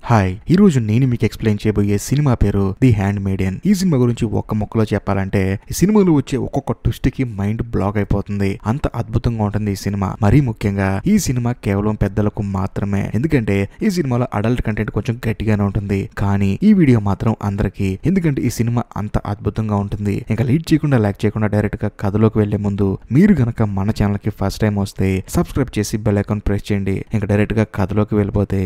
Hi, ఈ రోజు నేను మీకు ఎక్స్ప్లెయిన్ చేయబోయే సినిమా పేరు ది హ్యాండ్ మేడెన్. ఈ సినిమా గురించి ఒక్క ముక్కలో చెప్పాలంటే ఈ సినిమాలో వచ్చే ఒక్కొక్క ట్విస్ట్ కి మైండ్ బ్లాక్ అయిపోతుంది. అంత అద్భుతంగా ఉంటుంది ఈ సినిమా. మరీ ముఖ్యంగా ఈ సినిమా కేవలం పెద్దలకు మాత్రమే, ఎందుకంటే ఈ సినిమాలో అడల్ట్ కంటెంట్ కొంచెం గట్టిగానే ఉంటుంది. కానీ ఈ వీడియో మాత్రం అందరికీ, ఎందుకంటే ఈ సినిమా అంత అద్భుతంగా ఉంటుంది. ఇంకా లీడ్ చేయకుండా లైక్ చేయకుండా డైరెక్ట్ గా కథలోకి వెళ్లే ముందు మీరు గనక మన ఛానల్ కి ఫస్ట్ టైం వస్తే సబ్స్క్రైబ్ చేసి బెల్ ఐకాన్ ప్రెస్ చేయండి. ఇంకా డైరెక్ట్ గా కథలోకి వెళ్ళిపోతే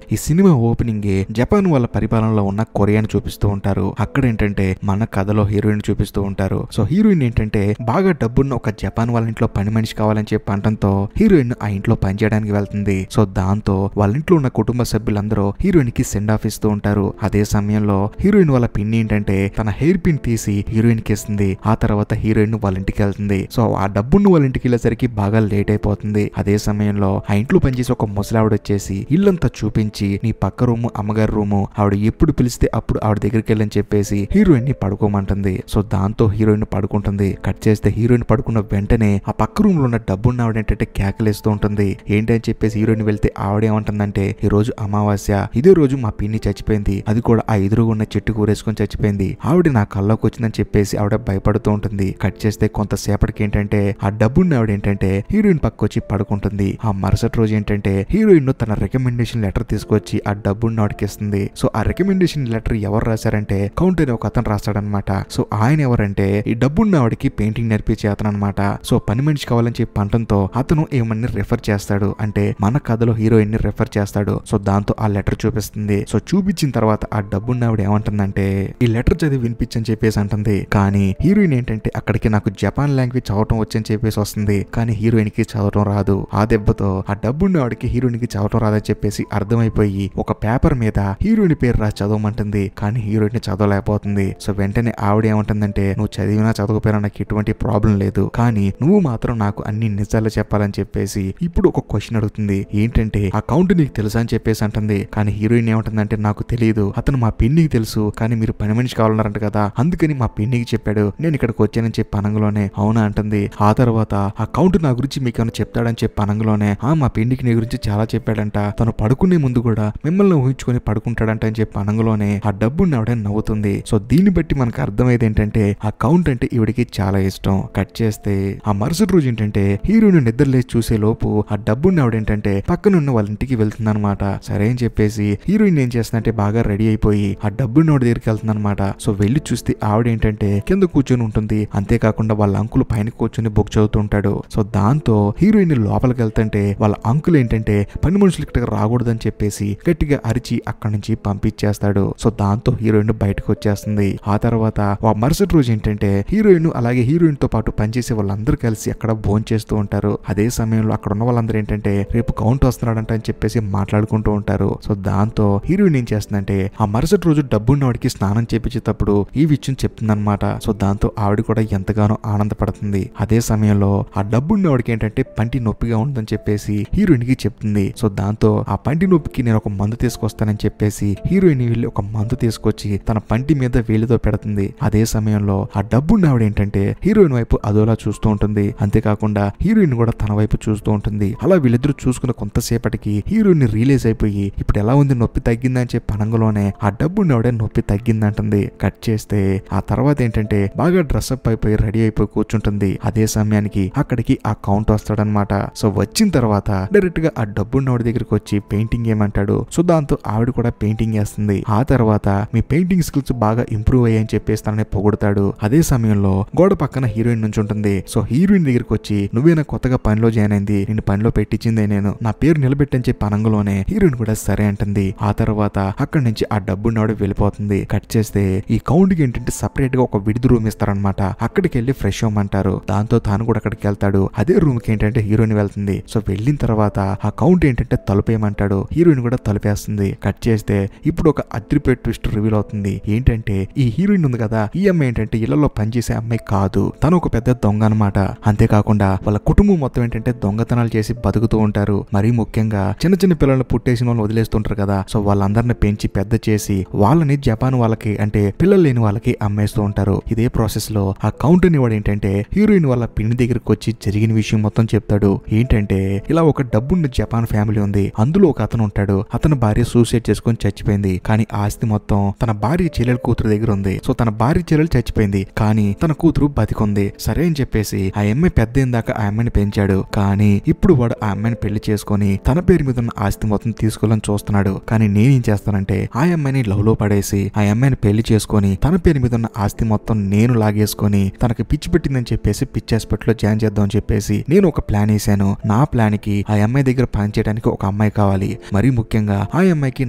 ఈ సినిమా ఓపెనింగే జపాన్ వాళ్ళ పరిపాలనలో ఉన్న కొరియాని చూపిస్తూ ఉంటారు. అక్కడ ఏంటంటే మన కథలో హీరోయిన్ చూపిస్తూ ఉంటారు. సో హీరోయిన్ ఏంటంటే బాగా డబ్బున్న ఒక జపాన్ వాళ్ళ ఇంట్లో పని మనిషి కావాలని చెప్పి అనడంతో హీరోయిన్ ఆ ఇంట్లో పని చేయడానికి వెళ్తుంది. సో దాంతో వాళ్ళ ఇంట్లో ఉన్న కుటుంబ సభ్యులందరూ హీరోయిన్ కి సెండ్ ఆఫ్ ఇస్తూ ఉంటారు. అదే సమయంలో హీరోయిన్ వాళ్ళ పిన్ని ఏంటంటే తన హెయిర్ పిన్ తీసి హీరోయిన్ కి ఇస్తుంది. ఆ తర్వాత హీరోయిన్ వాళ్ళ ఇంటికి వెళ్తుంది. సో ఆ డబ్బున్న వాళ్ళ ఇంటికి వెళ్ళేసరికి బాగా లేట్ అయిపోతుంది. అదే సమయంలో ఆ ఇంట్లో పనిచేసి ఒక ముసలావిడ వచ్చేసి ఇల్లంతా చూపించి నీ పక్క రూము అమ్మగారి రూము, ఆవిడ ఎప్పుడు పిలిస్తే అప్పుడు ఆవిడ దగ్గరికి వెళ్ళని చెప్పేసి హీరోయిన్ ని పడుకోమంటుంది. సో దాంతో హీరోయిన్ పడుకుంటుంది. కట్ చేస్తే హీరోయిన్ పడుకున్న వెంటనే ఆ పక్క రూమ్ లో ఉన్న డబ్బున్న ఆవిడ ఏంటంటే కేకలేస్తూ ఉంటుంది. ఏంటని చెప్పేసి హీరోయిన్ వెళ్తే ఆవిడేమంటుందంటే, ఈ రోజు అమావాస్య, ఇదే రోజు మా పిన్ని చచ్చిపోయింది, అది కూడా ఆ ఎదురుగా ఉన్న చెట్టు కూరేసుకొని చచ్చిపోయింది, ఆవిడ నా కల్లోకి వచ్చిందని చెప్పేసి ఆవిడ భయపడుతూ ఉంటుంది. కట్ చేస్తే కొంతసేపటికి ఏంటంటే ఆ డబ్బున్న ఆవిడ ఏంటంటే హీరోయిన్ పక్క వచ్చి పడుకుంటుంది. ఆ మరుసటి రోజు ఏంటంటే హీరోయిన్ తన రికమెండేషన్ లెటర్ తీసుకొచ్చి ఆ డబ్బున్న వాడికి ఇస్తుంది. సో ఆ రికమెండేషన్ లెటర్ ఎవరు రాశారంటే కౌంట్ అనే ఒక అతను రాస్తాడనమాట. సో ఆయన ఎవరంటే ఈ డబ్బున్న వాడికి పెయింటింగ్ నేర్పించే అతను అనమాట. సో పని మనిషి కావాలని చెప్పి పంటంతో అతను ఏమని రెఫర్ చేస్తాడు అంటే మన కథలో హీరోయిన్ ని రెఫర్ చేస్తాడు. సో దాంతో ఆ లెటర్ చూపిస్తుంది. సో చూపించిన తర్వాత ఆ డబ్బున్న ఆవిడ ఏమంటుందంటే ఈ లెటర్ చదివి వినిపించని చెప్పేసి అంటుంది. కానీ హీరోయిన్ ఏంటంటే అక్కడికి నాకు జపాన్ లాంగ్వేజ్ చదవటం వచ్చని చెప్పేసి వస్తుంది. కానీ హీరోయిన్ కి చదవటం రాదు. ఆ దెబ్బతో ఆ డబ్బున్న వాడికి హీరోయిన్ కి చదవటం రాదని చెప్పేసి అర్థమైపోయి ఒక పేపర్ మీద హీరోయిన్ పేరు రాసి చదవమంటుంది. కానీ హీరోయిన్ ని చదవలేకపోతుంది. సో వెంటనే ఆవిడ ఏమంటుందంటే, నువ్వు చదివినా చదవకపోయినా నాకు ఎటువంటి ప్రాబ్లం లేదు, కానీ నువ్వు మాత్రం నాకు అన్ని నిజాలు చెప్పాలని చెప్పేసి ఇప్పుడు ఒక క్వశ్చన్ అడుగుతుంది. ఏంటంటే ఆ కౌంట్ నీకు తెలుసా అని చెప్పేసి అంటుంది. కానీ హీరోయిన్ ఏమంటుందంటే, నాకు తెలియదు, అతను మా పిన్నికి తెలుసు, కానీ మీరు పని మనిషి కావాలన్నారంట కదా, అందుకని మా పిన్నికి చెప్పాడు, నేను ఇక్కడికి వచ్చానని చెప్పి అనంగలోనే అవునా అంటుంది. ఆ తర్వాత ఆ కౌంట్ నా గురించి మీకు ఏమైనా చెప్తాడని చెప్పి అనంగలోనే మా పిన్నికి నీ గురించి చాలా చెప్పాడంట, తను పడుకునే ముందు కూడా మిమ్మల్ని ఊహించుకొని పడుకుంటాడంట అని చెప్పి అనంగలోనే ఆ డబ్బుని ఆవిడ నవ్వుతుంది. సో దీన్ని బట్టి మనకు అర్థమైంది ఏంటంటే ఆ కౌంట్ అంటే ఈవిడికి చాలా ఇష్టం. కట్ చేస్తే ఆ మరుసటి రోజు ఏంటంటే హీరోయిన్ నిద్రలేసి చూసే లోపు ఆ డబ్బుని ఆవిడ ఏంటంటే పక్కనున్న వాళ్ళ ఇంటికి వెళ్తుంది అనమాట. సరే అని చెప్పేసి హీరోయిన్ ఏం చేస్తుందంటే బాగా రెడీ అయిపోయి ఆ డబ్బుని ఆవిడ దగ్గరికి వెళ్తుంది అనమాట. సో వెళ్ళి చూస్తే ఆవిడ ఏంటంటే కింద కూర్చొని ఉంటుంది. అంతేకాకుండా వాళ్ళ అంకుల్ పైన కూర్చొని బుక్ చదువుతూ ఉంటాడు. సో దాంతో హీరోయిన్ లోపలికి వెళ్తుంటే వాళ్ళ అంకుల్ ఏంటంటే పని మనుషులు ఇక్కడ రాకూడదని చెప్పేసి గట్టిగా అరిచి అక్కడి నుంచి పంపించేస్తాడు. సో దాంతో హీరోయిన్ బయటకు వచ్చేస్తుంది. ఆ తర్వాత ఆ మరుసటి రోజు ఏంటంటే హీరోయిన్ అలాగే హీరోయిన్ తో పాటు పనిచేసే వాళ్ళందరూ కలిసి అక్కడ భోజనం చేస్తూ ఉంటారు. అదే సమయంలో అక్కడ ఉన్న వాళ్ళందరూ ఏంటంటే రేపు కౌంట్ వస్తున్నాడంట అని చెప్పేసి మాట్లాడుకుంటూ ఉంటారు. సో దాంతో హీరోయిన్ ఏం చేస్తుందంటే ఆ మరుసటి రోజు డబ్బున్న వాడికి స్నానం చేపించేటప్పుడు ఈ విషయం చెప్తుందన్నమాట. సో దాంతో ఆవిడ కూడా ఎంతగానో ఆనందపడుతుంది. అదే సమయంలో ఆ డబ్బున్న వాడికి ఏంటంటే పంటి నొప్పిగా ఉందని చెప్పేసి హీరోయిన్ కి చెప్తుంది. సో దాంతో ఆ పంటి నొప్పికి నేను ఒక మందు తీసుకొస్తానని చెప్పేసి హీరోయిన్ వెళ్ళి ఒక మందు తీసుకొచ్చి తన పంటి మీద వేలితో పెడుతుంది. అదే సమయంలో ఆ డబ్బున్న ఆవిడ ఏంటంటే హీరోయిన్ వైపు అదోలా చూస్తూ ఉంటుంది. అంతేకాకుండా హీరోయిన్ కూడా తన వైపు చూస్తూ ఉంటుంది. అలా వీళ్ళిద్దరూ చూసుకున్న కొంతసేపటికి హీరోయిన్ రియలైజ్ అయిపోయి ఇప్పుడు ఎలా ఉంది, నొప్పి తగ్గిందని చెప్పి అనంగలోనే ఆ డబ్బున్న ఆవిడ నొప్పి తగ్గిందంటుంది. కట్ చేస్తే ఆ తర్వాత ఏంటంటే బాగా డ్రెస్అప్ అయిపోయి రెడీ అయిపోయి కూర్చుంటుంది. అదే సమయానికి అక్కడికి ఆ కౌంట్ వస్తాడనమాట. సో వచ్చిన తర్వాత డైరెక్ట్ గా ఆ డబ్బున్న ఆవిడ దగ్గరికి వచ్చి పెయింటింగ్ ఏమంటాడు. సో దాంతో ఆవిడ కూడా పెయింటింగ్ వేస్తుంది. ఆ తర్వాత మీ పెయింటింగ్ స్కిల్స్ బాగా ఇంప్రూవ్ అయ్యాయని చెప్పేసి తనని పొగుడతాడు. అదే సమయంలో గోడ పక్కన హీరోయిన్ నుంచి ఉంటుంది. సో హీరోయిన్ దగ్గరికి వచ్చి నువ్వేనా కొత్తగా పనిలో జాయిన్ అయింది, నిన్ను పనిలో పెట్టించిందే నేను, నా పేరు నిలబెట్టని చెప్పి అనంగలోనే హీరోయిన్ కూడా సరే అంటుంది. ఆ తర్వాత అక్కడి నుంచి ఆ డబ్బున్న ఆవిడ వెళ్ళిపోతుంది. కట్ చేస్తే ఈ కౌంట్ కి ఏంటంటే సపరేట్ గా ఒక విడిది రూమ్ ఇస్తారనమాట. అక్కడికి వెళ్ళి ఫ్రెష్ అవ్వమంటారు. దాంతో తాను కూడా అక్కడికి వెళ్తాడు. అదే రూమ్ కి ఏంటంటే హీరోయిన్ వెళ్తుంది. సో వెళ్ళిన తర్వాత ఆ కౌంట్ ఏంటంటే తలుపేయమంటాడు. హీరోయిన్ హీరోయిన్ కూడా తలుపేస్తుంది. కట్ చేస్తే ఇప్పుడు ఒక అదిరిపోయే ట్విస్ట్ రివీల్ అవుతుంది. ఏంటంటే ఈ హీరోయిన్ ఉంది కదా, ఈ అమ్మాయి ఏంటంటే ఇళ్లలో పనిచేసే అమ్మాయి కాదు, తను ఒక పెద్ద దొంగ అనమాట. అంతేకాకుండా వాళ్ళ కుటుంబం మొత్తం ఏంటంటే దొంగతనాలు చేసి బతుకుతూ ఉంటారు. మరీ ముఖ్యంగా చిన్న చిన్న పిల్లల్ని పుట్టేసిన వాళ్ళు వదిలేస్తుంటారు కదా, సో వాళ్ళందరిని పెంచి పెద్ద చేసి వాళ్ళని జపాన్ వాళ్ళకి అంటే పిల్లలు లేని వాళ్ళకి అమ్మేస్తూ ఉంటారు. ఇదే ప్రాసెస్ లో ఆ కౌంట్ అనేవాడు ఏంటంటే హీరోయిన్ వాళ్ళ పిన్ని దగ్గరికి వచ్చి జరిగిన విషయం మొత్తం చెప్తాడు. ఏంటంటే ఇలా ఒక డబ్బున్న జపాన్ ఫ్యామిలీ ఉంది, అందులో ఒక అతను ఉంటాడు, అతని భార్య సూసైడ్ చేసుకుని చచ్చిపోయింది. కానీ ఆస్తి మొత్తం తన భార్య చెల్లెల కూతురు దగ్గర ఉంది. సో తన భార్య చెల్లెలు చచ్చిపోయింది, కానీ తన కూతురు బతికుంది. సరే అని చెప్పేసి ఆ అమ్మాయి పెద్ద దాకా ఆ అమ్మాయిని పెంచాడు. కానీ ఇప్పుడు వాడు ఆ అమ్మాయిని పెళ్లి చేసుకుని తన పేరు మీద ఉన్న ఆస్తి మొత్తం తీసుకోవాలని చూస్తున్నాడు. కానీ నేనేం చేస్తానంటే ఆ అమ్మాయిని లవ్ లో పడేసి ఆ అమ్మాయిని పెళ్లి చేసుకుని తన పేరు మీద ఉన్న ఆస్తి మొత్తం నేను లాగేసుకుని తనకి పిచ్చి పెట్టిందని చెప్పేసి పిచ్చి హాస్పిటల్లో జాయిన్ చేద్దాం అని చెప్పేసి నేను ఒక ప్లాన్ వేసాను. నా ప్లాన్ కి ఆ అమ్మాయి దగ్గర పని చేయడానికి ఒక అమ్మాయి కావాలి, మరీ ముఖ్యంగా ఆ అమ్మాయికి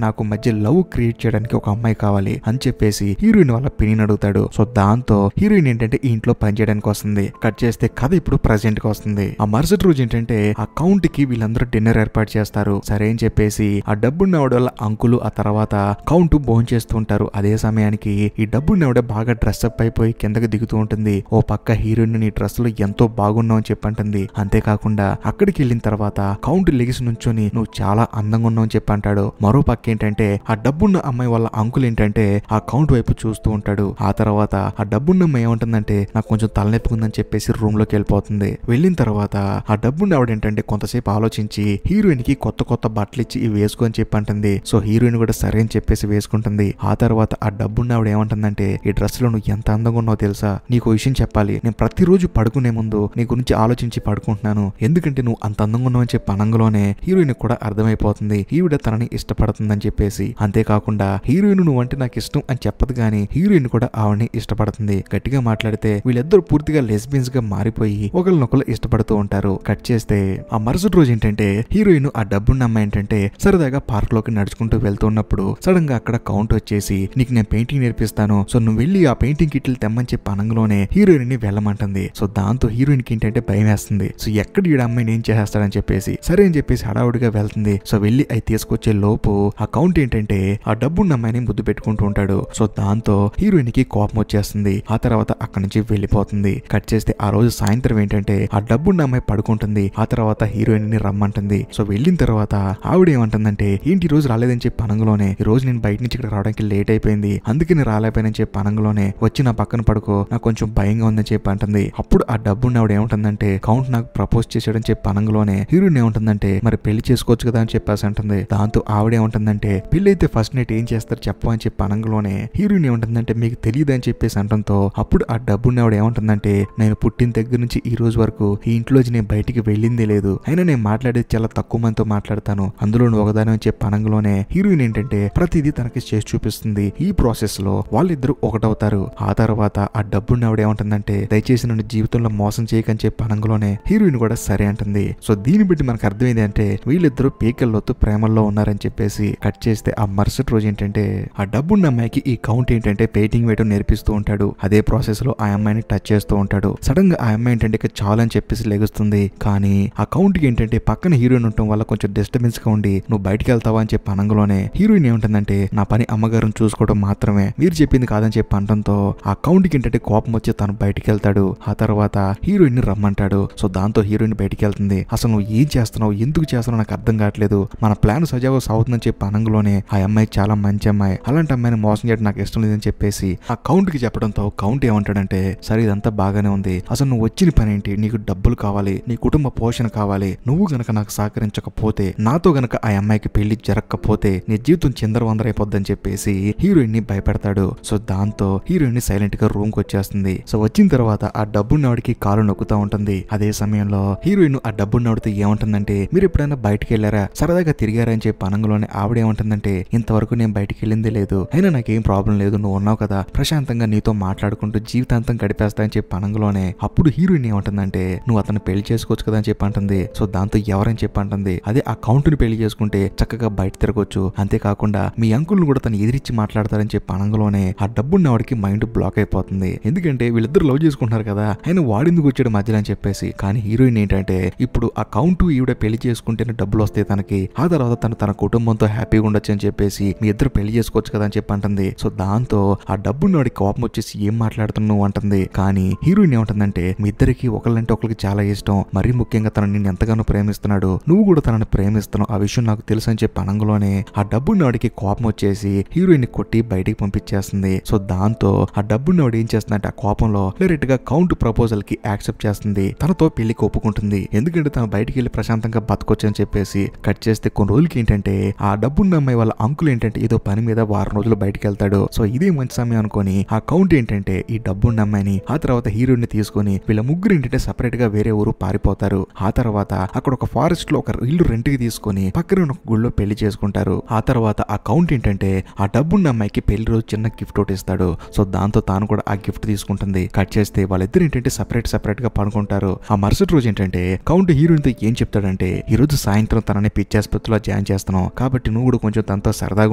నాకు మధ్య లవ్ క్రియేట్ చేయడానికి ఒక అమ్మాయి కావాలి అని చెప్పేసి హీరోయిన్ వాళ్ళ పిన్ని అడుగుతాడు. సో దాంతో హీరోయిన్ ఏంటంటే ఈ ఇంట్లో పని చేయడానికి వస్తుంది. కట్ చేస్తే కథ ఇప్పుడు ప్రెసెంట్ కి వస్తుంది. ఆ మరుసటి రోజు ఏంటంటే ఆ కౌంట్ కి వీళ్ళందరూ డిన్నర్ ఏర్పాటు చేస్తారు. సరే అని చెప్పేసి ఆ డబ్బున్నవాడు వాళ్ళ అంకులు ఆ తర్వాత కౌంట్ భోజనం చేస్తూ ఉంటారు. అదే సమయానికి ఈ డబ్బున్నవాడ బాగా డ్రెస్అప్ అయిపోయి కిందకి దిగుతూ ఉంటుంది. ఓ పక్క హీరోయిన్ నీ డ్రెస్ లో ఎంతో బాగున్నావు అని చెప్పంటుంది. అంతేకాకుండా అక్కడికి వెళ్ళిన తర్వాత కౌంట్ లెగిసి నుంచొని నువ్వు చాలా అందంగా ఉన్నావు అని చెప్పంటాడు. మరో పక్క ఏంటంటే ఆ డబ్బున్న అమ్మాయి వాళ్ళ అంకుల్ ఏంటంటే ఆ కౌంట్ వైపు చూస్తూ ఉంటాడు. ఆ తర్వాత ఆ డబ్బున్న అమ్మాయి ఏమంటుందంటే నాకు కొంచెం తలనొప్పి ఉందని చెప్పేసి రూమ్ లోకి వెళ్ళిపోతుంది. వెళ్ళిన తర్వాత ఆ డబ్బున్న ఆవిడ ఏంటంటే కొంతసేపు ఆలోచించి హీరోయిన్ కి కొత్త కొత్త బట్టలు ఇచ్చి ఇవి వేసుకో అని చెప్పి అంటుంది. సో హీరోయిన్ కూడా సరే అని చెప్పేసి వేసుకుంటుంది. ఆ తర్వాత ఆ డబ్బున్న ఆవిడ ఏమంటుందంటే ఈ డ్రెస్ లో నువ్వు ఎంత అందంగా ఉన్నావు తెలుసా, నీకు విషయం చెప్పాలి, నేను ప్రతిరోజు పడుకునే ముందు నీ గురించి ఆలోచించి పడుకుంటున్నాను, ఎందుకంటే నువ్వు అంత అందంగా ఉన్నావు అని చెప్పి అనంగలోనే హీరోయిన్ కూడా అర్థమైపోతుంది ఈవిడ తనని ఇష్టపడుతుందని చెప్పేసి. అంతేకాకుండా హీరోయిన్ నువ్వు అంటే నాకు ఇష్టం అని చెప్పదు కానీ హీరోయిన్ కూడా ఆవిడని ఇష్టపడుతుంది. గట్టిగా మాట్లాడితే వీళ్ళిద్దరు పూర్తిగా లెస్బియన్స్ గా మారిపోయి ఒకరినొకరు ఇష్టపడుతూ ఉంటారు. కట్ చేస్తే ఆ మరుసటి రోజు ఏంటంటే హీరోయిన్ ఆ డబ్బున్న అమ్మాయి ఏంటంటే సరదాగా పార్క్ లోకి నడుచుకుంటూ వెళ్తున్నప్పుడు సడన్ గా అక్కడ కౌంట్ వచ్చేసి నీకు నేను పెయింటింగ్ నేర్పిస్తాను, సో నువ్వు వెళ్ళి ఆ పెయింటింగ్ కిట్లు తెమ్మని చెప్పి అనంగలోనే హీరోయిన్ ని వెళ్ళమంటుంది. సో దాంతో హీరోయిన్ కి ఏంటంటే భయం వేస్తుంది. సో ఎక్కడ ఈ అమ్మాయిని ఏం చేస్తాడని చెప్పేసి సరే అని చెప్పేసి హడావుడిగా వెళ్తుంది. సో వెళ్ళి అవి తీసుకొచ్చే లోపు ఆ కౌంట్ ఏంటంటే ఆ డబ్బున్న అమ్మాయిని ముద్దు పెట్టుకుంటూ ఉంటాడు. సో దాంతో హీరోయిన్ కి కోపం వచ్చేస్తుంది. ఆ తర్వాత అక్కడి నుంచి వెళ్ళిపోతుంది. కట్ చేస్తే ఆ రోజు సాయంత్రం ఏంటంటే ఆ డబ్బున్న అమ్మాయి పడుకుంటుంది. ఆ తర్వాత హీరోయిన్ ని రమ్మంటుంది. సో వెళ్ళిన తర్వాత ఆవిడ ఏమంటుందంటే ఏంటి ఈ రోజు రాలేదని చెప్పి అనంగలోనే ఈ రోజు నేను బయట నుంచి ఇక్కడ రావడానికి లేట్ అయిపోయింది, అందుకే నేను రాలేకపోయానని చెప్పి అనంగలోనే వచ్చి నా పక్కన పడుకో, నాకు కొంచెం భయంగా ఉందని చెప్పి అంటుంది. అప్పుడు ఆ డబ్బున్న ఆవిడ ఏమంటుందంటే కౌంట్ నాకు ప్రపోజ్ చేశాడని చెప్పి అనంగలోనే హీరోయిన్ ఏమంటుందంటే మరి పెళ్లి చేసుకోవచ్చు కదా అని చెప్పేసి అంటుంది. దాంతో ఆవిడ ఏమంటుందంటే పెళ్లి అయితే ఫస్ట్ నైట్ ఏం చేస్తారు చెప్పు అని చెప్పి అనంగలోనే హీరోయిన్ ఏమంటుందంటే మీకు తెలియదు అని చెప్పేసి అంటంతో అప్పుడు ఆ డబ్బున్న ఆవిడ ఏమంటుందంటే నేను పుట్టిన దగ్గర నుంచి ఈ రోజు వరకు ఈ ఇంట్లోంచి నేను బయటికి వెళ్ళిందే లేదు, అయినా నేను మాట్లాడేది చాలా తక్కువ మందితో మాట్లాడతాను, అందులో ఒకదాని అని చెప్పి అనంగలోనే హీరోయిన్ ఏంటంటే ప్రతిదీ తనకి చేసి చూపిస్తుంది. ఈ ప్రాసెస్ లో వాళ్ళిద్దరూ ఒకటవుతారు. ఆ తర్వాత ఆ డబ్బున్న ఆవిడ ఏమంటుందంటే దయచేసి నన్ను జీవితంలో మోసం చేయకని చెప్పి అనంగలోనే హీరోయిన్ కూడా సరే అంటుంది. సో దీన్ని బట్టి మనకు అర్థమైంది అంటే వీళ్ళిద్దరూ పేకల్లోతు ప్రేమల్లో ఉన్నారని చెప్పేసి. కట్ చేస్తే ఆ మరుసటి రోజు ఏంటంటే ఆ డబ్బున్న అమ్మాయికి ఈ కౌంట్ ఏంటంటే పెయింటింగ్ వేయడం నేర్పిస్తూ ఉంటాడు. అదే ప్రాసెస్ లో ఆ అమ్మాయిని టచ్ చేస్తూ ఉంటాడు. సడన్ గా ఆ అమ్మాయి ఏంటంటే ఇక చాలా అని చెప్పేసి లెగుస్తుంది. కానీ ఆ కౌంట్ కి ఏంటంటే పక్కన హీరోయిన్ ఉండటం వల్ల కొంచెం డిస్టర్బెన్స్ గా ఉండి నువ్వు బయటికి వెళ్తావా అని చెప్పి అనంగలోనే హీరోయిన్ ఏముంటుందంటే నా పని అమ్మగారిని చూసుకోవడం మాత్రమే, మీరు చెప్పింది కాదని చెప్పి అనడంతో ఆ కౌంట్ కి ఏంటంటే కోపం వచ్చి తను బయటికి వెళ్తాడు. ఆ తర్వాత హీరోయిన్ ని రమ్మంటాడు. సో దాంతో హీరోయిన్ బయటికి వెళ్తుంది. అసలు నువ్వు ఏం చేస్తున్నావు, ఎందుకు చేస్తున్నావు నాకు అర్థం కావట్లేదు, మన ప్లాన్ సజావుగా సాగుతుందని చెప్పి అనంగలోనే ఆ అమ్మాయి చాలా మంచి అమ్మాయి, అలాంటి అమ్మాయిని మోసం చేయడం నాకు ఇష్టం లేదని చెప్పేసి ఆ కౌంట్ కి చెప్పడంతో కౌంట్ ఏమంటాడంటే సరే ఇదంతా బాగానే ఉంది, అసలు నువ్వు వచ్చిన పని ఏంటి, నీకు డబ్బులు కావాలి, నీ కుటుంబ పోషణ కావాలి, నువ్వు గనక నాకు సహకరించకపోతే నాతో గనక ఆ అమ్మాయికి పెళ్లి జరగకపోతే నీ జీవితం చిందరవందరైపోద్దని చెప్పేసి హీరోయిన్ ని భయపెడతాడు. సో దాంతో హీరోయిన్ ని సైలెంట్ గా రూమ్ కి వచ్చేస్తుంది. సో వచ్చిన తర్వాత ఆ డబ్బున్నవాడికి కాలు నొక్కుతా ఉంటుంది. అదే సమయంలో హీరోయిన్ ఆ డబ్బున్నవాడితో ఏమంటుందంటే మీరు ఎప్పుడైనా బయటికి వెళ్ళారా, సరదాగా తిరిగారా అని చెప్పి అనంగలోనే ఆవిడ ఏమంటుందంటే ఇంతవరకు నేను బయటికి వెళ్ళిందే లేదు, అయినా నాకేం ప్రాబ్లం లేదు, నువ్వు ఉన్నావు కదా ప్రశాంతంగా నీతో మాట్లాడుకుంటూ జీవితాంతం గడిపేస్తా అని చెప్పి అనంగలోనే అప్పుడు హీరోయిన్ ఏమంటుందంటే నువ్వు అతను పెళ్లి చేసుకోవచ్చు కదా అని చెప్పి అంటుంది. సో దాంతో ఎవరని చెప్పి అంటుంది అదే ఆ కౌంట్ ని పెళ్లి చేసుకుంటే చక్కగా బయట తిరగొచ్చు, అంతేకాకుండా మీ అంకుల్ని కూడా తను ఎదిరించి మాట్లాడతారని చెప్పి అనంగలోనే ఆ డబ్బున్న వాడికి మైండ్ బ్లాక్ అయిపోతుంది. ఎందుకంటే వీళ్ళిద్దరు లవ్ చేసుకుంటున్నారు కదా, ఆయన వాడిందుకు వచ్చాడు మధ్యలో అని చెప్పేసి. కానీ హీరోయిన్ ఏంటంటే ఇప్పుడు ఆ కౌంట్ ఈవిడ పెళ్లి చేసుకుంటేనే డబ్బులు వస్తాయి తనకి, ఆ తర్వాత తను తన కుటుంబంతో హ్యాపీగా ఉండొచ్చు అని చెప్పేసి మీ ఇద్దరు పెళ్లి చేసుకోవచ్చు కదా అని చెప్పి అంటుంది. సో దాంతో ఆ డబ్బున్నోడి కోపం వచ్చేసి ఏం మాట్లాడుతున్నావు అంటుంది. కానీ హీరోయిన్ ఏమంటుందంటే మీ ఇద్దరికి ఒకళ్ళంటే ఒకరికి చాలా ఇష్టం, మరీ ముఖ్యంగా తను నిన్ను ఎంతగానో ప్రేమిస్తున్నాడు, నువ్వు కూడా తనని ప్రేమిస్తున్నావు, ఆ విషయం నాకు తెలుసు అని చెప్పి అనంగలోనే ఆ డబ్బున్నోడికి కోపం వచ్చేసి హీరోయిన్ కొట్టి బయటికి పంపించేస్తుంది. సో దాంతో ఆ డబ్బున్నోడు ఏం చేస్తుందంటే ఆ కోపంలో డైరెక్ట్ గా కౌంట్ ప్రపోజల్ కి యాక్సెప్ట్ చేస్తుంది, తనతో పెళ్లికి ఒప్పుకుంటుంది. ఎందుకంటే తను బయటికి వెళ్ళి ప్రశాంతంగా బతకొచ్చు అని చెప్పేసి. కట్ చేస్తే కొన్ని రోజులకి ఏంటంటే ఆ డబ్బున్న అమ్మాయి వాళ్ళ అంకుల్ ఏంటంటే ఏదో పని మీద వారం రోజులు బయటికి వెళ్తాడు. సో ఇదే మంచి సమయం అనుకొని ఆ కౌంట్ ఏంటంటే ఈ డబ్బున్న అమ్మాయిని ఆ తర్వాత హీరోయిన్ ని తీసుకొని వీళ్ళ ముగ్గురు ఏంటంటే సెపరేట్ గా వేరే ఊరు పారిపోతారు. ఆ తర్వాత అక్కడ ఒక ఫారెస్ట్ లో ఒక ఇల్లు రెంట్ కి తీసుకొని పక్కన ఒక గుళ్ళో పెళ్లి చేసుకుంటారు. ఆ తర్వాత ఆ కౌంట్ ఏంటంటే ఆ డబ్బున్న అమ్మాయికి పెళ్లి రోజు చిన్న గిఫ్ట్ ఒకటి ఇస్తాడు. సో దాంతో తాను కూడా ఆ గిఫ్ట్ తీసుకుంటుంది. కట్ చేస్తే వాళ్ళిద్దరు ఏంటంటే సెపరేట్ గా పడుకుంటారు. ఆ మరుసటి రోజు ఏంటంటే కౌంట్ హీరోయిన్ తో ఏం చెప్తాడంటే ఈ రోజు సాయంత్రం తనని పిచ్చి ఆసుపత్రిలో జాయిన్ చేస్తాను కాబట్టి నువ్వు కూడా కొంచెం తనతో సరదాగా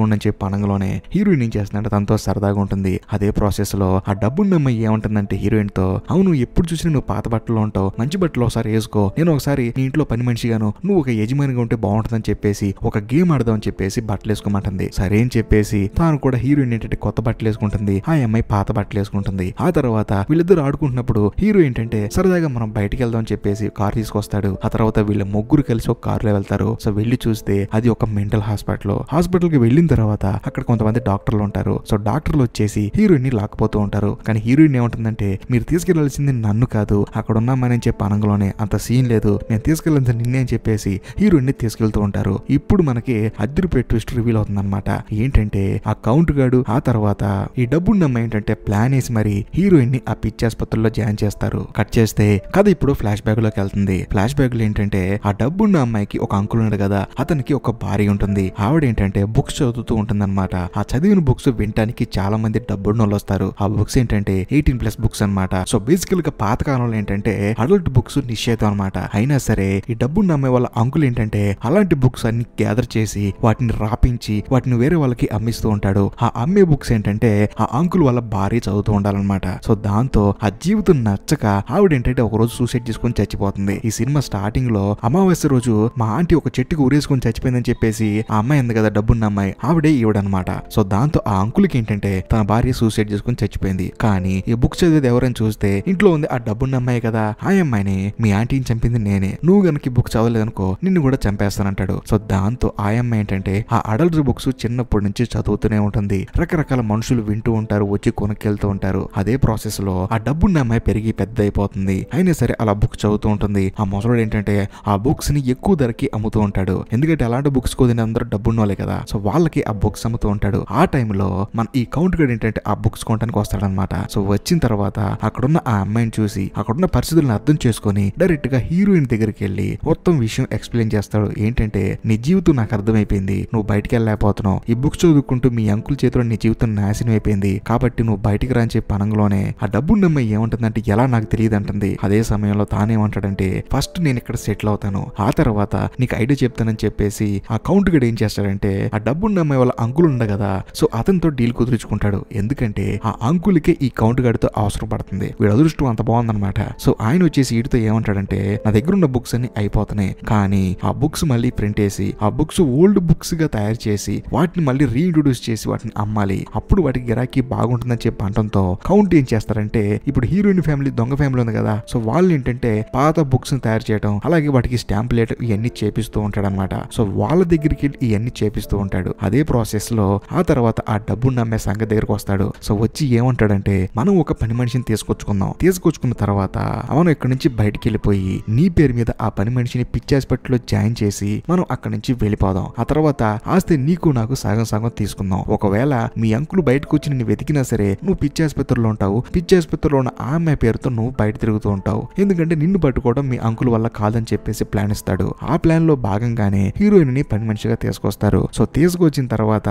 ఉండని చెప్పి అనగలోనే హీరోయిన్ ఏం చేస్తుందంటే తనతో సరదాగా ఉంటుంది. అదే ప్రాసెస్ లో ఆ డబ్బున్న అమ్మాయి ఏమంటుందంటే హీరోయిన్ తో అవును ఎప్పుడు చూసినా నువ్వు పాత బట్టలో ఉంటావు, మంచి బట్టలు ఒకసారి వేసుకో, నేను ఒకసారి నీ ఇంట్లో పని మనిషిగాను నువ్వు ఒక యజమానిగా ఉంటే బాగుంటుందని చెప్పేసి ఒక గేమ్ ఆడదాం అని చెప్పేసి బట్టలు వేసుకోమంటుంది. సరే అని చెప్పేసి తాను కూడా హీరోయిన్ ఏంటంటే కొత్త బట్టలు వేసుకుంటుంది, ఆ అమ్మాయి పాత బట్టలు వేసుకుంటుంది. ఆ తర్వాత వీళ్ళిద్దరు ఆడుకుంటున్నప్పుడు హీరో ఏంటంటే సరదాగా మనం బయటికి వెళ్దాం అని చెప్పేసి కార్ తీసుకొస్తాడు. ఆ తర్వాత వీళ్ళ ముగ్గురు కలిసి ఒక కారులో వెళ్తారు. సో వెళ్ళి చూస్తే అది ఒక మెంటల్ హాస్పిటల్ కి వెళ్ళిన తర్వాత అక్కడ కొంతమంది డాక్టర్లు ఉంటారు. సో డాక్టర్లు వచ్చేసి హీరోయిన్ ని లాక్కుపోతూ ఉంటారు. కానీ హీరోయిన్ ఏమంటుందంటే మీరు తీసుకెళ్లాల్సింది నన్ను కాదు, అక్కడ ఉన్నామని చెప్పి అనగలోనే అంత సీన్ లేదు, నేను తీసుకెళ్ళాల్సింది నిన్నే అని చెప్పేసి హీరోయిన్ ని తీసుకెళ్తూ ఉంటారు. ఇప్పుడు మనకి అద్దరిపే ట్విస్ట్ రివీల్ అవుతుంది అనమాట. ఏంటంటే ఆ కౌంట్ గాడు ఆ తర్వాత ఈ డబ్బున్నమ్మ ఏంటంటే ప్లాన్ వేసి మరి హీరోయిన్ ని ఆ పిచ్చి ఆసుపత్రిలో జాయిన్ చేస్తారు. కట్ చేస్తే కథ ఇప్పుడు ఫ్లాష్ బ్యాక్ లోకి వెళ్తుంది. ఫ్లాష్ బ్యాక్ లో ఏంటంటే ఆ డబ్బున్న అమ్మాయికి ఒక అంకుల్ ఉన్నాడు కదా, అతనికి ఒక భార్య ఉంటుంది. ఆవిడ ఏంటంటే బుక్స్ చదువుతూ ఉంటుంది అనమాట. ఆ చదివిన బుక్స్ వినడానికి చాలా మంది డబ్బున్న వాళ్ళు వస్తారు. ఆ బుక్స్ ఏంటంటే 18+ బుక్స్ అనమాట. సో బేసికల్ గా పాత కాలంలో ఏంటంటే అడల్ట్ బుక్స్ నిషేధం అనమాట. అయినా సరే ఈ డబ్బున్న అమ్మాయి వాళ్ళ అంకుల్ ఏంటంటే అలాంటి బుక్స్ అన్ని గ్యాదర్ చేసి వాటిని రాపించి వాటిని వేరే వాళ్ళకి అమ్మిస్తూ ఉంటాడు. ఆ అమ్మే బుక్స్ ఏంటంటే ఆ అంకుల్ వాళ్ళ భార్య చదువుతూ ఉండాలన్నమాట. సో దాంతో ఆ జీవితం నచ్చక ఆవిడ ఏంటంటే ఒక రోజు సూసైడ్ చేసుకుని చచ్చిపోతుంది. ఈ సినిమా స్టార్టింగ్ లో అమావాస్య రోజు మా ఆంటీ ఒక చెట్టుకు ఊరేసుకుని చచ్చిపోయిందని చెప్పేసి ఆ అమ్మాయి ఉంది కదా డబ్బున్న అమ్మాయి, ఆవిడే ఈవిడనమాట. సో దాంతో ఆ అంకుల్కి ఏంటంటే తన భార్య సూసైడ్ చేసుకుని చచ్చిపోయింది. కానీ ఈ బుక్ చదివేది ఎవరని చూస్తే ఇంట్లో ఉంది ఆ డబ్బున్న అమ్మాయి కదా, ఆ అమ్మాయిని మీ ఆంటీని చంపింది నేనే, నువ్వు గనక ఈ బుక్ చదవలేదనుకో నిన్ను కూడా చంపేస్తానంటాడు. సో దాంతో ఆ అమ్మాయి ఏంటంటే ఆ అడల్ట్ బుక్స్ చిన్నప్పటి నుంచి చదువుతూనే ఉంటుంది. రకరకాల మనుషులు వింటూ ఉంటారు, వచ్చి కొనుక్కెళ్తూ ఉంటారు. అదే ప్రాసెస్ లో ఆ డబ్బున్న అమ్మాయి పెరిగి పెద్ద అయిపోతుంది. అయినా సరే అలా బుక్ చదువుతూ ఉంటుంది. ఆ ముసలుడు ఏంటంటే ఆ బుక్స్ ని ఎక్కువ ధరకి అమ్ముతూ ఉంటాడు. ఎందుకంటే అలాంటి బుక్స్ కోదిన అందరూ డబ్బున్న వాళ్ళే కదా, సో వాళ్ళకి ఆ బుక్స్ అమ్ముతూ ఉంటాడు. ఆ టైంలో మన ఈ కౌంట్ గడ్ ఏంటంటే ఆ బుక్స్ కొనడానికి వస్తాడనమాట. సో వచ్చిన తర్వాత అక్కడున్న ఆ అమ్మాయిని చూసి అక్కడున్న పరిస్థితులను అర్థం చేసుకుని డైరెక్ట్ గా హీరోయిన్ దగ్గరికి వెళ్ళి మొత్తం విషయం ఎక్స్ప్లెయిన్ చేస్తాడు. ఏంటంటే నీ జీవితం నాకు అర్థమైపోయింది, నువ్వు బయటికి వెళ్ళలేకపోతున్నావు, ఈ బుక్స్ చదువుకుంటూ మీ అంకుల్ చేతిలో నీ జీవితం నాశనం అయిపోయింది, కాబట్టి నువ్వు బయటికి రాని చెప్పి పనంలోనే ఆ డబ్బున్న అమ్మాయి ఏమంటుందంటే ఎలా నాకు తెలియదు అంటుంది. అదే సమయంలో తానేమంటాడంటే ఫస్ట్ నేను ఇక్కడ సెటిల్ అవుతాను, ఆ తర్వాత నీకు ఐడియా చెప్తానని చెప్పేసి ఆ కౌంట్ గడ్ ఏం చేస్తాడంటే ఆ డబ్బున్న అమ్మాయి వాళ్ళ అంకుల్ ఉండ కదా, సో అతనితో డీల్ కుదుర్చుకుంటాడు. ఎందుకంటే ఆ అంకుల్కే ఈ కౌంట్ గడితో అవసరం పడుతుంది. వీడు అదృష్టం అంత బాగుందనమాట. సో ఆయన వచ్చేసి వీడితో ఏమంటాడంటే నా దగ్గర ఉన్న బుక్స్ అన్ని అయిపోతున్నాయి, కానీ ఆ బుక్స్ మళ్ళీ ప్రింట్ వేసి ఆ బుక్స్ ఓల్డ్ బుక్స్ గా తయారు చేసి వాటిని మళ్ళీ రీఇంట్రొడ్యూస్ చేసి వాటిని అమ్మాలి, అప్పుడు వాటికి గిరాకీ బాగుంటుందని చెప్పి అనడంతో కౌంట్ ఏం చేస్తారంటే ఇప్పుడు హీరోయిన్ ఫ్యామిలీ దొంగ ఫ్యామిలీ ఉంది కదా, సో వాళ్ళు ఏంటంటే పాత బుక్స్ ని తయారు చేయడం అలాగే వాటికి స్టాంప్ లేట్ ఇవన్నీ చేపిస్తూ ఉంటాడు అనమాట. సో వాళ్ళ దగ్గరికి ఇవన్నీ చేపిస్తూ ఉంటాడు. అదే ప్రాసెస్ లో ఆ తర్వాత ఆ డబ్బును నమ్మే సంగతి దగ్గరకు వస్తాడు. సో వచ్చి ఏమంటాడంటే మనం ఒక పని మనిషిని తీసుకొచ్చుకున్న తర్వాత మనం ఇక్కడ నుంచి బయటికి వెళ్ళిపోయి నీ పేరు మీద ఆ పని మనిషిని పిచ్చి హాస్పిటల్లో జాయిన్ చేసి మనం అక్కడ నుంచి వెళ్ళిపోదాం. ఆ తర్వాత ఆస్తి నీకు నాకు సగం సగం తీసుకుందాం. ఒకవేళ మీ అంకులు బయటకు వచ్చి నిన్ను వెతికినా సరే నువ్వు పిచ్చి ఆసుపత్రిలో ఉంటావు, పిచ్చి ఆసుపత్రిలో ఉన్న ఆ అమ్మాయి పేరుతో నువ్వు బయట తిరుగుతూ ఉంటావు, ఎందుకంటే నిన్ను పట్టుకోవడం మీ అంకుల్ వల్ల కాదని చెప్పేసి ప్లాన్ ఇస్తాడు. ఆ ప్లాన్ లో భాగంగానే హీరోయిన్ ని పని మనిషిగా తీసుకొస్తారు. సో తీసుకొచ్చిన తర్వాత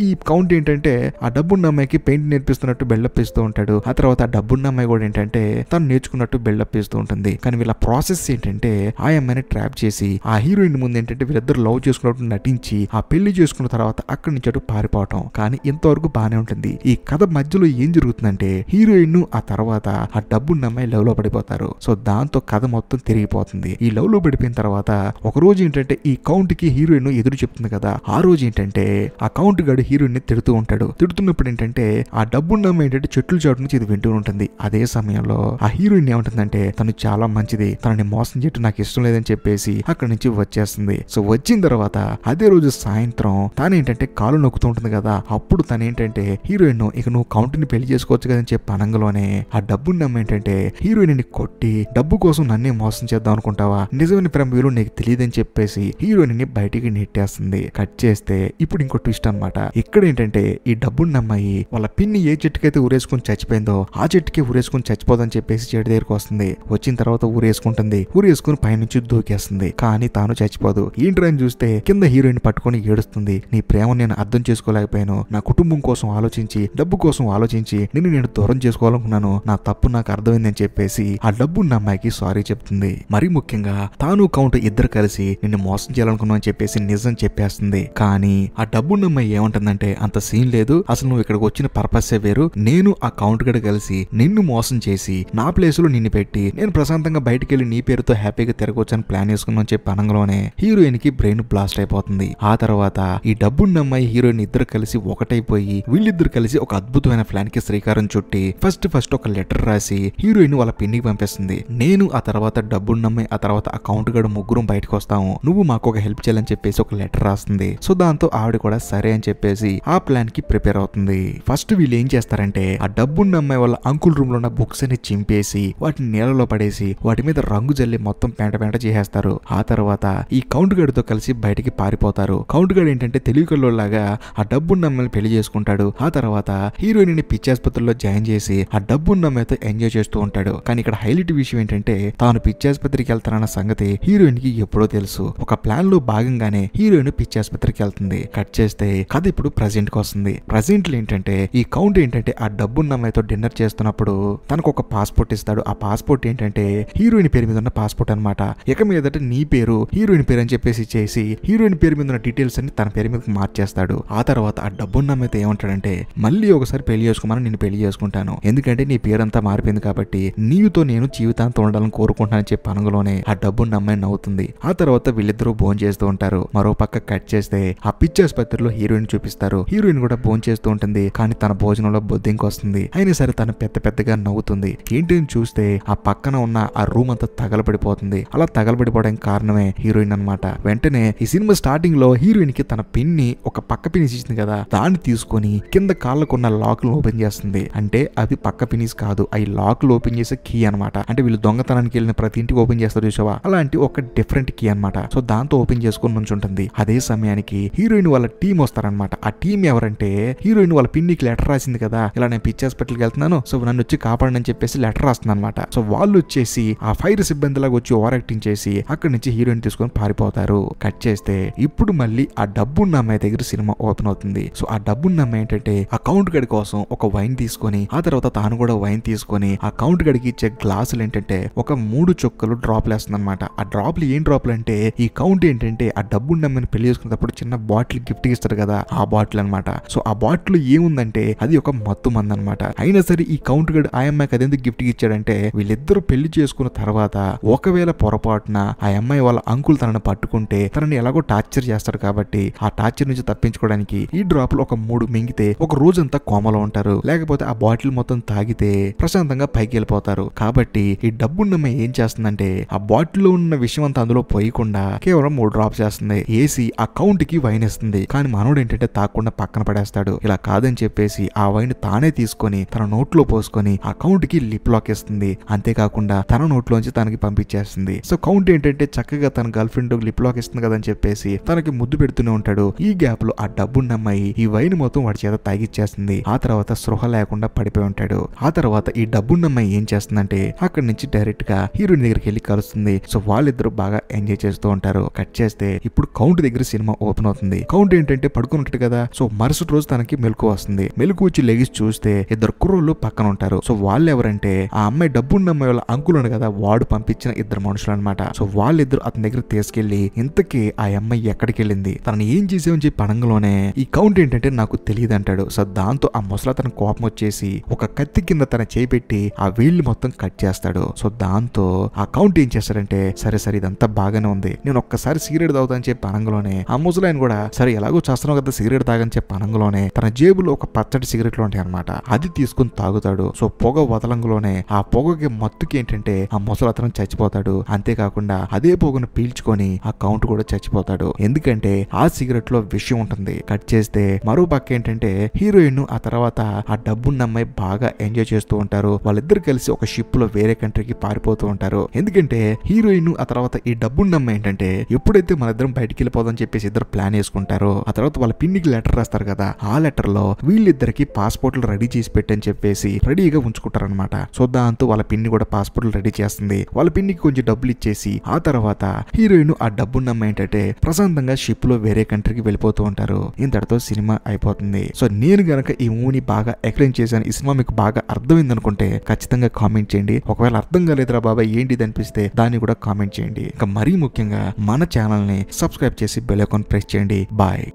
ఈ కౌంట్ ఏంటంటే ఆ డబ్బున్న అమ్మాయికి పెయింట్ నేర్పిస్తున్నట్టు బిల్డప్ ఇస్తూ ఉంటాడు. ఆ తర్వాత ఆ డబ్బున్న అమ్మాయి కూడా ఏంటంటే తను నేర్చుకున్నట్టు బిల్డప్ ఇస్తూ ఉంటుంది. కానీ వీళ్ళ ప్రాసెస్ ఏంటంటే ఆ అమ్మాయిని ట్రాప్ చేసి ఆ హీరోయిన్ ముందు ఏంటంటే వీళ్ళిద్దరు లవ్ చేసుకున్నట్టు నటించి ఆ పెళ్లి చేసుకున్న తర్వాత అక్కడి నుంచి అటు పారిపోవటం. కానీ ఇంతవరకు బానే ఉంటుంది. ఈ కథ మధ్యలో ఏం జరుగుతుందంటే హీరోయిన్ ఆ తర్వాత ఆ డబ్బున్న అమ్మాయి లవ్ లో పడిపోతారు. సో దాంతో కథ మొత్తం తిరిగిపోతుంది. ఈ లవ్ లో పడిపోయిన తర్వాత ఒక రోజు ఏంటంటే ఈ కౌంట్ కి హీరోయిన్ ఎదురు చెప్తుంది కదా, ఆ రోజు ఏంటంటే ఆ కౌంట్ గడు హీరోయిన్ ని తిడుతూ ఉంటాడు. తిడుతున్నప్పుడు ఏంటంటే ఆ డబ్బున్నమ్మ ఏంటంటే చెట్లు చాటు నుంచి ఇది వింటూ ఉంటుంది. అదే సమయంలో ఆ హీరోయిన్ ఏమంటుందంటే తను చాలా మంచిది, తనని మోసం చేయటం నాకు ఇష్టం లేదని చెప్పేసి అక్కడి నుంచి వచ్చేస్తుంది. సో వచ్చిన తర్వాత అదే రోజు సాయంత్రం తానేంటంటే కాలు నొక్కుతూ ఉంటుంది కదా, అప్పుడు తనేంటంటే హీరోయిన్ ఇక నువ్వు కౌంట్ ని పెళ్లి చేసుకోవచ్చు కదని చెప్పి అనంగలోనే ఆ డబ్బున్నమ్మ ఏంటంటే హీరోయిన్ ని కొట్టి డబ్బు కోసం నన్నే మోసం చేద్దాం అనుకుంటావా, నిజమైన ప్రేమ విలువ నీకు తెలియదని చెప్పేసి హీరోయిన్ ని బయటికి నెట్టేస్తుంది. కట్ చేస్తే ఇప్పుడు ఇంకో ట్విస్ట్ అన్నమాట. ఇక్కడ ఏంటంటే ఈ డబ్బున్నమ్మాయి వాళ్ళ పిన్ని ఏ చెట్టుకైతే ఊరేసుకుని చచ్చిపోయిందో ఆ చెట్టుకి ఊరేసుకుని చచ్చిపోదని చెప్పేసి చెట్టు దగ్గరికి వస్తుంది. వచ్చిన తర్వాత ఊరేసుకుంటుంది. ఊరేసుకుని పైనుంచి దూకేస్తుంది. కానీ తాను చచ్చిపోదు. ఏంటి అని చూస్తే కింద హీరోయిన్ పట్టుకొని ఏడుస్తుంది. నీ ప్రేమ నేను అర్థం చేసుకోలేకపోయాను, నా కుటుంబం కోసం ఆలోచించి డబ్బు కోసం ఆలోచించి నేను దూరం చేసుకోవాలనుకున్నాను, నా తప్పు నాకు అర్థమైందని చెప్పేసి ఆ డబ్బున్న అమ్మాయికి సారీ చెప్తుంది. మరి ముఖ్యంగా తాను కౌంట్ ఇద్దరు కలిసి నిన్ను మోసం చేయాలనుకున్నావు అని చెప్పేసి నిజం చెప్పేస్తుంది. కానీ ఆ డబ్బున్న అమ్మాయి ఏమంటుందంటే అంత సీన్ లేదు, అసలు నువ్వు ఇక్కడికి వచ్చిన పర్పసే వేరు, నేను ఆ కౌంట్ గడ కలిసి నిన్ను మోసం చేసి నా ప్లేస్ లో నిన్ను పెట్టి నేను ప్రశాంతంగా బయటికి వెళ్ళి నీ పేరుతో హ్యాపీగా తిరగొచ్చు అని ప్లాన్ చేసుకున్నాను చెప్పి అనంగలోనే హీరోయిన్ కి బ్రెయిన్ బ్లాస్ట్ అయిపోతుంది. ఆ తర్వాత ఈ డబ్బున్న అమ్మాయి హీరోయిన్ ఇద్దరు కలిసి ఒకటైపోయి వీళ్ళిద్దరు కలిసి ఒక అద్భుతమైన ప్లాన్ కి శ్రీకారం చుట్టి ఫస్ట్ ఒక లెటర్ రాసి హీరోయిన్ వాళ్ళ పిన్నికి పంపిస్తుంది. నేను ఆ తర్వాత డబ్బున్నమ్మాయి ఆ తర్వాత ఆ కౌంట్ గడు ముగ్గురం బయటకు వస్తాము, నువ్వు మాకు ఒక హెల్ప్ చేయాలని చెప్పేసి ఒక లెటర్ రాస్తుంది. సో దాంతో ఆవిడ కూడా సరే అని చెప్పేసి ఆ ప్లాన్ కి ప్రిపేర్ అవుతుంది. ఫస్ట్ వీళ్ళు ఏం చేస్తారంటే ఆ డబ్బున్న అమ్మాయి వాళ్ళ అంకుల్ రూమ్ లో ఉన్న బుక్స్ ని చింపేసి వాటిని నీళ్ళలో పడేసి వాటి మీద రంగు జల్లి మొత్తం పెంట చేసేస్తారు. ఆ తర్వాత ఈ కౌంట్ గడితో కలిసి బయటికి పారిపోతారు. కౌంట్ గడు ఏంటంటే తెలివికల్లోలాగా ఆ డబ్బున్న అమ్మాయిని పెళ్లి చేసుకుంటాడు. ఆ తర్వాత హీరోయిన్ ని పిచ్చాసుపత్రిలో జాయిన్ చేసి ఆ డబ్బున్న అమ్మాయితో ఎంజాయ్ చేస్తూ ఉంటాడు. కానీ ఇక్కడ హైలైట్ విషయం ఏంటంటే తాను పిచ్చాసుపత్రికి వెళ్తానన్న సంగతి హీరోయిన్ కి ఎప్పుడో తెలుసు. ఒక ప్లాన్ లో భాగంగానే హీరోయిన్ పిచ్చాసుపత్రికి వెళ్తుంది. కట్ చేస్తే కథ ఇప్పుడు ప్రజెంట్ కి వస్తుంది. ప్రజెంట్ లో ఏంటంటే ఈ కౌంట్ ఏంటంటే ఆ డబ్బున్న అమ్మాయితో డిన్నర్ చేస్తున్నప్పుడు తనకు ఒక పాస్పోర్ట్ ఇస్తాడు. ఆ పాస్పోర్ట్ ఏంటంటే హీరోయిన్ పేరు మీద ఉన్న పాస్పోర్ట్ అనమాట. ఇక మీదట నీ పేరు హీరోయిన్ పేరు అని చెప్పేసి చేసి హీరోయిన్ పేరు మీద ఉన్న డీటెయిల్స్ అన్ని తన పేరు మీద మార్చేస్తాడు. ఆ తర్వాత ఆ డబ్బున్న అమ్మాయితో ఏమంటాడంటే మళ్ళీ ఒకసారి పెళ్లి చేసుకోమని నేను పెళ్లి చేసుకుంటాను, ఎందుకంటే నీ పేరంతా మారిపోయింది కాబట్టి నీతో నేను జీవితాంతం ఉండాలని కోరుకుంటానని చెప్పి అనుగులోనే ఆ డబ్బున్న అమ్మాయి నవ్వుతుంది. ఆ తర్వాత వీళ్ళిద్దరూ భోజనం చేస్తూ ఉంటారు. మరో పక్క కట్ చేస్తే ఆ పిచ్చి ఆసుపత్రిలో హీరోయిన్ చూపిస్తారు. హీరోయిన్ కూడా భోజనం చేస్తూ ఉంటుంది. కానీ తన భోజనంలో బొద్దింకి వస్తుంది. అయినా సరే తను పెద్దగా నవ్వుతుంది. ఏంటిని చూస్తే ఆ పక్కన ఉన్న ఆ రూమ్ అంతా తగలబడిపోతుంది. అలా తగలబడిపోవడానికి కారణమే హీరోయిన్ అన్నమాట. వెంటనే ఈ సినిమా స్టార్టింగ్ లో హీరోయిన్ కి తన పిన్ని ఒక పక్క పినిస్ ఇచ్చింది కదా, దాన్ని తీసుకొని కింద కాళ్ళకున్న లాక్ ఓపెన్ చేస్తుంది. అంటే అది పక్క పినిస్ కాదు, అవి లాక్ ఓపెన్ చేసే కీ అనమాట. అంటే వీళ్ళు దొంగతనానికి వెళ్ళిన ప్రతి ఇంటికి ఓపెన్ చేస్తారు చూసావా, అలాంటి ఒక డిఫరెంట్ కీ అనమాట. సో దాంతో ఓపెన్ చేసుకుని నుంచుంటుంది. అదే సమయానికి హీరోయిన్ వాళ్ళ టీం వస్తారనమాట. ఆ టీం ఎవరంటే హీరోయిన్ వాళ్ళ పిన్నికి లెటర్ రాసింది కదా, ఇలా నేను పిచ్చి హాస్పిటల్కి వెళ్తున్నాను, సో నన్ను వచ్చి కాపాడని చెప్పేసి లెటర్ రాస్తుంది అనమాట. సో వాళ్ళు వచ్చేసి ఆ ఫైర్ సిబ్బంది లాగా వచ్చి ఓవర్ యాక్టింగ్ చేసి అక్కడి నుంచి హీరోయిన్ తీసుకొని పారిపోతారు. కట్ చేస్తే ఇప్పుడు మళ్ళీ ఆ డబ్బున్న అమ్మాయి దగ్గర సినిమా ఓపెన్ అవుతుంది. సో ఆ డబ్బున్న అమ్మాయి ఏంటంటే ఆ కౌంట్ గడి కోసం ఒక వైన్ తీసుకొని ఆ తర్వాత తాను కూడా వైన్ తీసుకొని ఆ కౌంట్ గడికి ఇచ్చే గ్లాసులు ఏంటంటే ఒక 3 చుక్కలు డ్రాప్లు వేస్తుంది అనమాట. ఆ డ్రాప్లు ఏం డ్రాప్లు అంటే ఈ కౌంట్ ఏంటంటే ఆ డబ్బున్న అమ్మాయిని పెళ్లి చేసుకున్నప్పుడు చిన్న బాటిల్ గిఫ్ట్ ఇస్తారు కదా, ఆ బాటిల్ అనమాట. సో ఆ బాటిల్ ఏముందంటే అది ఒక మత్తు మందు అనమాట. అయినా సరే ఈ కౌంట్ గడి ఆ అమ్మాయికి అదెందుకు గిఫ్ట్ ఇచ్చాడంటే వీళ్ళిద్దరూ పెళ్లి చేసుకున్న తర్వాత ఒకవేళ పొరపాటున ఆ అమ్మాయి వాళ్ళ అంకుల్ తనను పట్టుకుంటే తనని ఎలాగో టార్చర్ చేస్తాడు కాబట్టి ఆ టార్చర్ నుంచి తప్పించుకోవడానికి ఈ డ్రాప్లు ఒక 3 మింగితే ఒక రోజంతా కోమలో ఉంటారు. లేకపోతే ఆ బాటిల్ మొత్తం తాగితే ప్రశాంతంగా పైకి వెళ్ళిపోతారు. కాబట్టి ఈ డబ్బున్న అమ్మాయి ఏం చేస్తుందంటే ఆ బాటిల్ లో ఉన్న విషయం అంతా అందులో పోయకుండా కేవలం 3 డ్రాప్స్ చేస్తుంది. ఏసి ఆ కౌంట్ కి వైన్ ఇస్తుంది. కానీ మనోడు ఏంటంటే తాకుండా పక్కన పడేస్తాడు. ఇలా కాదని చెప్పేసి ఆ వైన్ తానే తీసుకొని తన నోట్లో పోసుకొని ఆ కౌంట్ కి లిప్ లాక్ ఇస్తుంది. అంతేకాకుండా తన నోట్లోంచి తనకి పంపించేస్తుంది. సో కౌంట్ ఏంటంటే చక్కగా తన గర్ల్ ఫ్రెండ్ లిప్ లాక్ ఇస్తుంది కదని చెప్పేసి తనకి ముద్దు పెడుతూనే ఉంటాడు. ఈ గ్యాప్ లో ఆ డబ్బున్న అమ్మాయి ఈ వైన్ మొత్తం వాడి చేత తాగిచ్చేస్తుంది. ఆ తర్వాత స్పృహ లేకుండా పడిపోయి ఉంటాడు. ఆ తర్వాత ఈ డబ్బున్న అమ్మాయి ఏం చేస్తుందంటే అక్కడి నుంచి డైరెక్ట్ గా హీరోయిన్ దగ్గరికి వెళ్ళి కలుస్తుంది. సో వాళ్ళిద్దరు బాగా ఎంజాయ్ చేస్తూ ఉంటారు. కట్ చేస్తే ఇప్పుడు కౌంట్ దగ్గర సినిమా ఓపెన్ అవుతుంది. కౌంట్ ఏంటంటే పడుకుని ఉంటాడు కదా, సో మరుసటి రోజు తనకి మెలకు వస్తుంది. మెలకు వచ్చి లెగిసి చూస్తే ఇద్దరు కుర్రోళ్ళు పక్కన ఉంటారు. సో వాళ్ళు ఎవరంటే ఆ అమ్మాయి డబ్బున్న అమ్మాయి వాళ్ళ అంకుల్ ఉంది కదా, వాడు పంపించిన ఇద్దరు మనుషులు అనమాట. సో వాళ్ళిద్దరు అతని దగ్గర తీసుకెళ్లి ఇంతకీ ఆ అమ్మాయి ఎక్కడికి వెళ్ళింది, తనని ఏం చేసావని చెప్పి అనంగలోనే ఈ కౌంట్ ఏంటంటే నాకు తెలియదు అంటాడు. సో దాంతో ఆ ముసలా తన కోపం వచ్చేసి ఒక కత్తి కింద తన చేయి పెట్టి ఆ వీళ్ళు మొత్తం కట్ చేస్తాడు. సో దాంతో ఆ కౌంట్ ఏం చేస్తాడంటే సరే ఇదంతా బాగానే ఉంది, నేను ఒక్కసారి సిగరెట్ తాగుతాను అని చెప్పి అనంగలోనే ఆ ముసలాయన కూడా సరే ఎలాగో చేస్తున్నావు కదా సిగరెట్ తాగని చెప్పి అనంగలోనే తన జేబులో ఒక పచ్చడి సిగరెట్లు ఉంటాయి అనమాట. అది తీసుకుని తాగుతాడు. సో పొగ వదలంగలోనే ఆ పొగకి మత్తుకి ఏంటంటే ఆ ముసలతను చచ్చిపోతాడు. అంతేకాకుండా అదే పొగను పీల్చుకొని ఆ కౌంట్ కూడా చచ్చిపోతాడు. ఎందుకంటే ఆ సిగరెట్ లో విషయం ఉంటుంది. కట్ చేస్తే మరో పక్క ఏంటంటే హీరోయిన్ ఆ తర్వాత ఆ డబ్బున్న అమ్మాయి బాగా ఎంజాయ్ చేస్తూ ఉంటారు. వాళ్ళిద్దరు కలిసి ఒక షిప్ లో వేరే కంట్రీకి పారిపోతూ ఉంటారు. ఎందుకంటే హీరోయిన్ ఆ తర్వాత ఈ డబ్బున్న అమ్మాయి ఏంటంటే ఎప్పుడైతే మన ఇద్దరం బయటికి వెళ్ళిపోదాం చెప్పేసి ఇద్దరు ప్లాన్ వేసుకుంటారో ఆ తర్వాత వాళ్ళ పిన్నికి లెటర్ రాస్తారు కదా, ఆ లెటర్ లో వీళ్ళిద్దరికి పాస్పోర్ట్లు రెడీ చేసి పెట్టని చెప్పేసి రెడీగా ఉంచుకుంటారనమాట. సో దాంతో వాళ్ళ పిన్ని కూడా పాస్పోర్ట్లు రెడీ చేస్తుంది. వాళ్ళ పిన్నికి కొంచెం డబ్బులు ఇచ్చేసి ఆ తర్వాత హీరోయిన్ ఆ డబ్బున్న అమ్మాయి ఏంటంటే ప్రశాంతంగా షిప్ లో వేరే కంట్రీకి వెళ్ళిపోతూ ఉంటారు. ఇంతటితో సినిమా అయిపోతుంది. సో నేను గనక ఈ మూవీని బాగా ఎక్స్ప్లెయిన్ చేశాను, ఈ సినిమా మీకు బాగా అర్థమైంది అనుకుంటే ఖచ్చితంగా కామెంట్ చేయండి. ఒకవేళ అర్థం కాలేదురా బాబాయ్ ఏంటిది అనిపిస్తే దాన్ని కూడా కామెంట్ చేయండి. ఇంకా మరీ ముఖ్యంగా మన ఛానల్ ని సబ్స్క్రైబ్ చేసి బెల్ ఐకాన్ ప్రెస్ చేయండి. బాయ్.